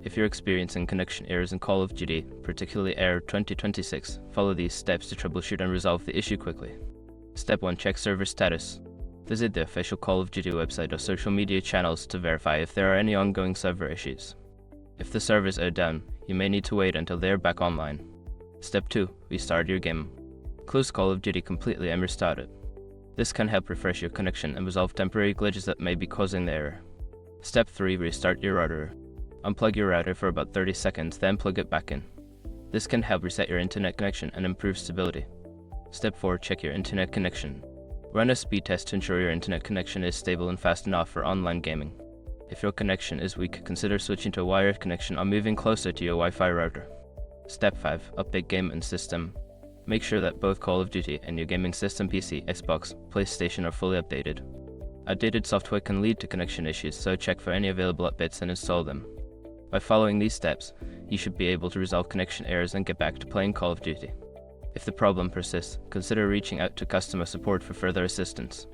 If you're experiencing connection errors in Call of Duty, particularly Error 2026, follow these steps to troubleshoot and resolve the issue quickly. Step 1. Check server status. Visit the official Call of Duty website or social media channels to verify if there are any ongoing server issues. If the servers are down, you may need to wait until they are back online. Step 2. Restart your game. Close Call of Duty completely and restart it. This can help refresh your connection and resolve temporary glitches that may be causing the error. Step 3. Restart your router. Unplug your router for about 30 seconds, then plug it back in. This can help reset your internet connection and improve stability. Step 4. Check your internet connection. Run a speed test to ensure your internet connection is stable and fast enough for online gaming. If your connection is weak, consider switching to a wired connection or moving closer to your Wi-Fi router. Step 5. Update game and system. Make sure that both Call of Duty and your gaming system PC, Xbox, PlayStation are fully updated. Outdated software can lead to connection issues, so check for any available updates and install them. By following these steps, you should be able to resolve connection errors and get back to playing Call of Duty. If the problem persists, consider reaching out to customer support for further assistance.